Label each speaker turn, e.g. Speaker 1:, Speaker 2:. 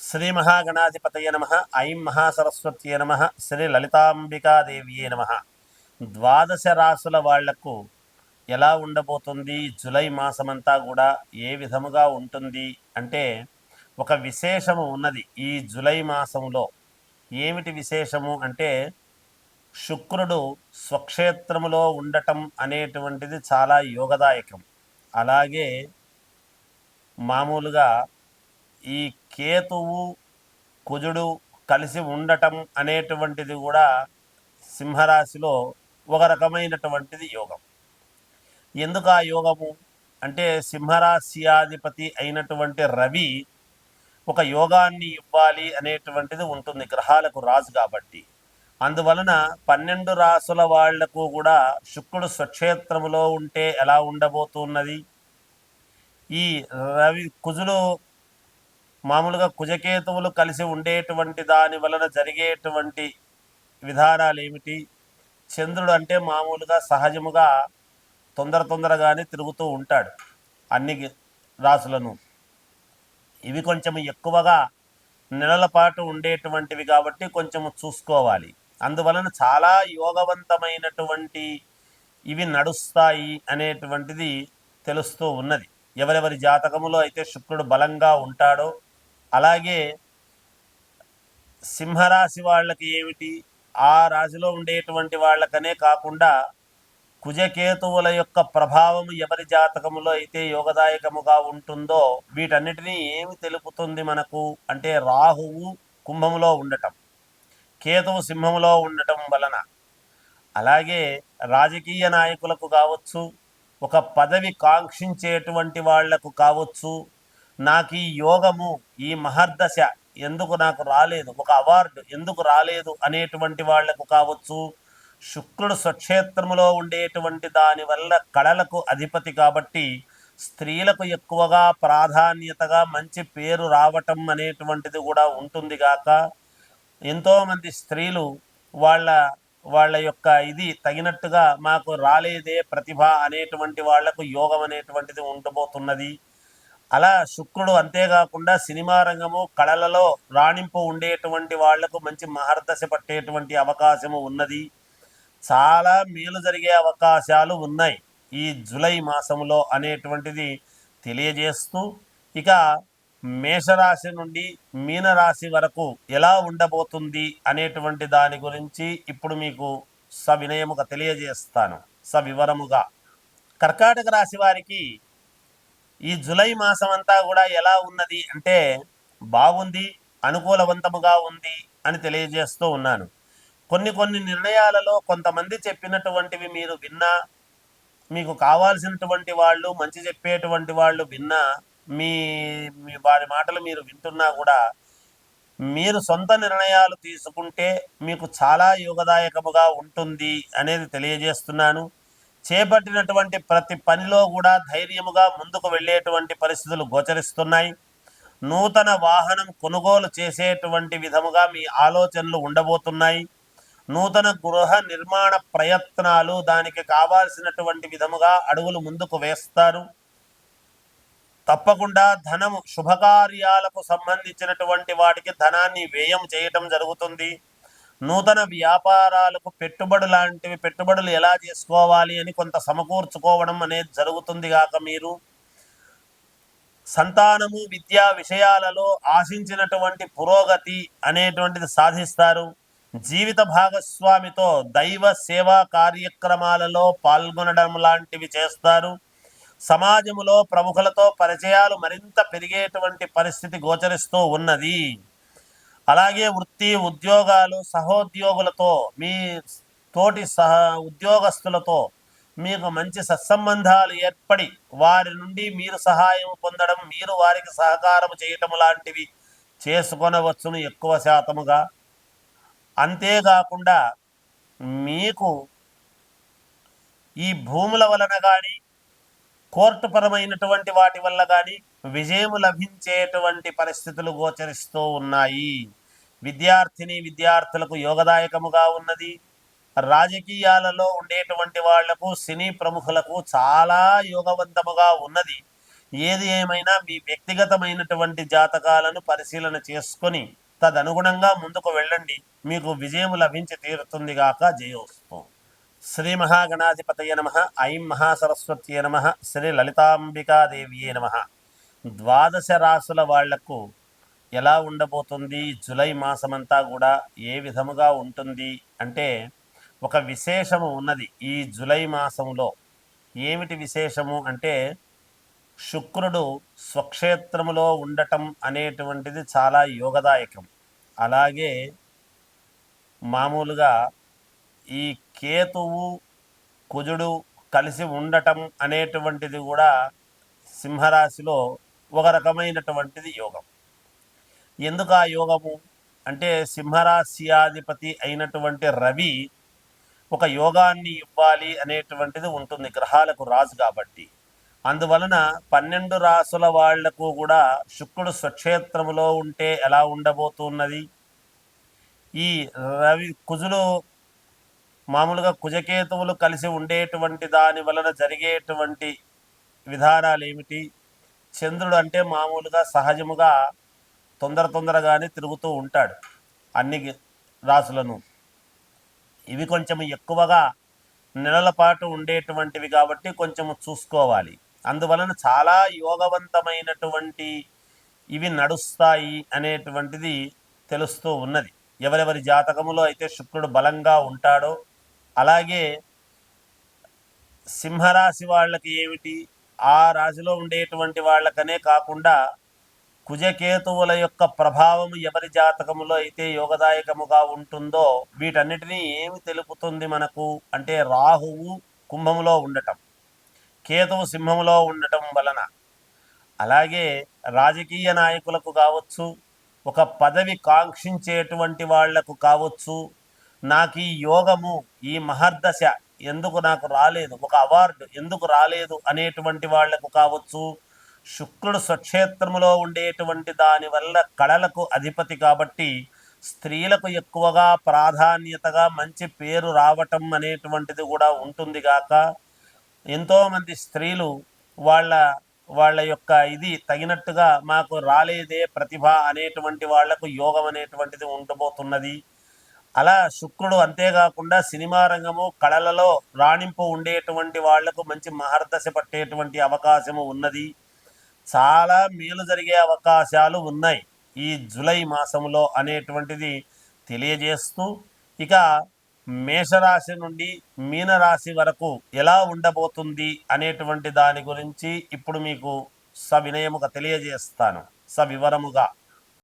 Speaker 1: శ్రీ మహాగణాధిపతయ నమ. ఐం మహాసరస్వత్యే నమ. శ్రీ లలితాంబికాదేవియే నమ. ద్వాదశ రాసుల వాళ్లకు ఎలా ఉండబోతుంది జూలై మాసమంతా కూడా ఏ విధముగా ఉంటుంది అంటే ఒక విశేషము ఉన్నది ఈ జూలై మాసంలో. ఏమిటి విశేషము అంటే శుక్రుడు స్వక్షేత్రములో ఉండటం అనేటువంటిది చాలా యోగదాయకం. అలాగే మామూలుగా ఈ కేతువు కుజుడు కలిసి ఉండటం అనేటువంటిది కూడా సింహరాశిలో ఒక రకమైనటువంటిది యోగం. ఎందుకు ఆ యోగము అంటే సింహరాశ్యాధిపతి అయినటువంటి రవి ఒక యోగాన్ని ఇవ్వాలి అనేటువంటిది ఉంటుంది, గ్రహాలకు రాజు కాబట్టి. అందువలన 12 రాసుల వాళ్లకు కూడా శుక్రుడు స్వక్షేత్రములో ఉంటే ఎలా ఉండబోతున్నది, ఈ రవి కుజుడు మామూలుగా కుజకేతువులు కలిసి ఉండేటువంటి దాని వలన జరిగేటువంటి విధానాలు ఏమిటి, చంద్రుడు అంటే మామూలుగా సహజముగా తొందరగానే తిరుగుతూ ఉంటాడు అన్ని రాసులను. ఇవి కొంచెం ఎక్కువగా నెలల పాటు ఉండేటువంటివి కాబట్టి కొంచెం చూసుకోవాలి. అందువలన చాలా యోగవంతమైనటువంటి ఇవి నడుస్తాయి అనేటువంటిది తెలుస్తూ ఉన్నది. ఎవరెవరి జాతకములో అయితే శుక్రుడు బలంగా ఉంటాడో, అలాగే సింహరాశి వాళ్ళకి ఏమిటి, ఆ రాశిలో ఉండేటువంటి వాళ్ళకనే కాకుండా కుజకేతువుల యొక్క ప్రభావం ఎవరి జాతకములో అయితే యోగదాయకముగా ఉంటుందో వీటన్నిటినీ ఏమి తెలుపుతుంది మనకు అంటే రాహువు కుంభములో ఉండటం, కేతువు సింహములో ఉండటం వలన. అలాగే రాజకీయ నాయకులకు కావచ్చు, ఒక పదవి కాంక్షించేటువంటి వాళ్లకు కావచ్చు, నాకు ఈ యోగము ఈ మహర్దశ ఎందుకు నాకు రాలేదు, ఒక అవార్డు ఎందుకు రాలేదు అనేటువంటి వాళ్లకు కావచ్చు, శుక్రుడు స్వక్షేత్రములో ఉండేటువంటి దానివల్ల కళలకు అధిపతి కాబట్టి స్త్రీలకు ఎక్కువగా ప్రాధాన్యతగా మంచి పేరు రావటం అనేటువంటిది కూడా ఉంటుంది గాక, ఎంతోమంది స్త్రీలు వాళ్ళ యొక్క ఇది తగినట్టుగా మాకు రాలేదే ప్రతిభ అనేటువంటి వాళ్లకు యోగం అనేటువంటిది ఉండబోతున్నది. అలా శుక్రుడు అంతేకాకుండా సినిమా రంగము కళలలో రాణింపు ఉండేటువంటి వాళ్లకు మంచి మహర్దశ పట్టేటువంటి అవకాశము ఉన్నది. చాలా మేలు జరిగే అవకాశాలు ఉన్నాయి ఈ జూలై మాసంలో అనేటువంటిది తెలియజేస్తూ, ఇక మేషరాశి నుండి మీనరాశి వరకు ఎలా ఉండబోతుంది అనేటువంటి దాని గురించి ఇప్పుడు మీకు సవినయముగా తెలియజేస్తాను, సవివరముగా. కర్కాటక రాశి వారికి ఈ జూలై మాసం అంతా కూడా ఎలా ఉన్నది అంటే బాగుంది, అనుకూలవంతముగా ఉంది అని తెలియజేస్తూ ఉన్నాను. కొన్ని నిర్ణయాలలో కొంతమంది చెప్పినటువంటివి మీరు విన్నా, మీకు కావాల్సినటువంటి వాళ్ళు మంచి చెప్పేటువంటి వాళ్ళు విన్నా, మీ వారి మాటలు మీరు వింటున్నా కూడా మీరు సొంత నిర్ణయాలు తీసుకుంటే మీకు చాలా యోగదాయకముగా ఉంటుంది అనేది తెలియజేస్తున్నాను. చేపట్టినటువంటి ప్రతి పనిలో కూడా ధైర్యముగా ముందుకు వెళ్ళేటువంటి పరిస్థితులు గోచరిస్తున్నాయి. నూతన వాహనం కొనుగోలు చేసేటువంటి విధముగా మీ ఆలోచనలు ఉండబోతున్నాయి. నూతన గృహ నిర్మాణ ప్రయత్నాలు దానికి కావాల్సినటువంటి విధముగా అడుగులు ముందుకు వేస్తారు. తప్పకుండా ధనము శుభకార్యాలకు సంబంధించినటువంటి వాటికి ధనాన్ని వ్యయం చేయటం జరుగుతుంది. నూతన వ్యాపారాలకు పెట్టుబడులు ఎలా చేసుకోవాలి అని కొంత సమకూర్చుకోవడం అనేది జరుగుతుంది గాక, మీరు సంతానము విద్యా విషయాలలో ఆశించినటువంటి పురోగతి అనేటువంటిది సాధిస్తారు. జీవిత భాగస్వామితో దైవ సేవా కార్యక్రమాలలో పాల్గొనడం లాంటివి చేస్తారు. సమాజములో ప్రముఖులతో పరిచయాలు మరింత పెరిగేటువంటి పరిస్థితి గోచరిస్తూ ఉన్నది. అలాగే వృత్తి ఉద్యోగాలు సహోద్యోగులతో, మీ తోటి ఉద్యోగస్తులతో మీకు మంచి సత్సంబంధాలు ఏర్పడి వారి నుండి మీరు సహాయం పొందడం, మీరు వారికి సహకారం చేయటం లాంటివి చేసుకొనవచ్చును ఎక్కువ శాతముగా. అంతేకాకుండా మీకు ఈ భూముల వలన కానీ కోర్టు పరమైనటువంటి వాటి వల్ల కానీ విజయము లభించేటువంటి పరిస్థితులు గోచరిస్తూ ఉన్నాయి. విద్యార్థులకు యోగదాయకముగా ఉన్నది. రాజకీయాలలో ఉండేటువంటి వాళ్లకు, సినీ ప్రముఖులకు చాలా యోగవంతముగా ఉన్నది. ఏది ఏమైనా మీ వ్యక్తిగతమైనటువంటి జాతకాలను పరిశీలన చేసుకొని తదనుగుణంగా ముందుకు వెళ్ళండి. మీకు విజయం లభించి తీరుతుంది గాక. జయోస్తు. శ్రీ మహాగణాధిపతయ నమ. ఐం మహాసరస్వత్యే నమ. శ్రీ లలితాంబికాదేవియే నమ. ద్వాదశ రాసుల వాళ్లకు ఎలా ఉండబోతుంది జూలై మాసమంతా కూడా ఏ విధముగా ఉంటుంది అంటే ఒక విశేషము ఉన్నది ఈ జూలై మాసంలో. ఏమిటి విశేషము అంటే శుక్రుడు స్వక్షేత్రములో ఉండటం అనేటువంటిది చాలా యోగదాయకం. అలాగే మామూలుగా ఈ కేతువు కుజుడు కలిసి ఉండటం అనేటువంటిది కూడా సింహరాశిలో ఒక రకమైనటువంటిది యోగం. ఎందుకు ఆ యోగము అంటే సింహరాశ్యాధిపతి అయినటువంటి రవి ఒక యోగాన్ని ఇవ్వాలి అనేటువంటిది ఉంటుంది, గ్రహాలకు రాజు కాబట్టి. అందువలన 12 రాసుల వాళ్లకు కూడా శుక్రుడు స్వక్షేత్రములో ఉంటే ఎలా ఉండబోతున్నది, ఈ రవి కుజులు మామూలుగా కుజకేతువులు కలిసి ఉండేటువంటి దాని వలన జరిగేటువంటి విధానాలు ఏమిటి, చంద్రుడు అంటే మామూలుగా సహజముగా తొందరగానే తిరుగుతూ ఉంటాడు అన్ని రాసులను. ఇవి కొంచెం ఎక్కువగా నెలల పాటు ఉండేటువంటివి కాబట్టి కొంచెం చూసుకోవాలి. అందువలన చాలా యోగవంతమైనటువంటి ఇవి నడుస్తాయి అనేటువంటిది తెలుస్తూ ఉన్నది. ఎవరెవరి జాతకములో అయితే శుక్రుడు బలంగా ఉంటాడో, అలాగే సింహరాశి వాళ్ళకి ఏమిటి, ఆ రాశిలో ఉండేటువంటి వాళ్ళకనే కాకుండా కుజకేతువుల యొక్క ప్రభావము ఎవరి జాతకములో అయితే యోగదాయకముగా ఉంటుందో వీటన్నిటినీ ఏమి తెలుపుతుంది మనకు అంటే రాహువు కుంభములో ఉండటం, కేతువు సింహములో ఉండటం వలన. అలాగే రాజకీయ నాయకులకు కావచ్చు, ఒక పదవి కాంక్షించేటువంటి వాళ్లకు కావచ్చు, నాకు ఈ యోగము ఈ మహర్దశ ఎందుకు నాకు రాలేదు, ఒక అవార్డు ఎందుకు రాలేదు అనేటువంటి వాళ్లకు కావచ్చు, శుక్రుడు స్వక్షేత్రములో ఉండేటువంటి దానివల్ల కళలకు అధిపతి కాబట్టి స్త్రీలకు ఎక్కువగా ప్రాధాన్యతగా మంచి పేరు రావటం అనేటువంటిది కూడా ఉంటుంది గాక. ఎంతోమంది స్త్రీలు వాళ్ళ వాళ్ళ యొక్క ఇది తగినట్టుగా మాకు రాలేదే ప్రతిభ అనేటువంటి వాళ్లకు యోగం అనేటువంటిది ఉండబోతున్నది. అలా శుక్రుడు అంతేకాకుండా సినిమా రంగము కళలలో రాణింపు ఉండేటువంటి వాళ్లకు మంచి మహర్దశ పట్టేటువంటి అవకాశము ఉన్నది. చాలా మేలు జరిగే అవకాశాలు ఉన్నాయి ఈ జూలై మాసంలో అనేటువంటిది తెలియజేస్తూ, ఇక మేషరాశి నుండి మీనరాశి వరకు ఎలా ఉండబోతుంది అనేటువంటి దాని గురించి ఇప్పుడు మీకు సవినయముగా తెలియజేస్తాను, సవివరముగా.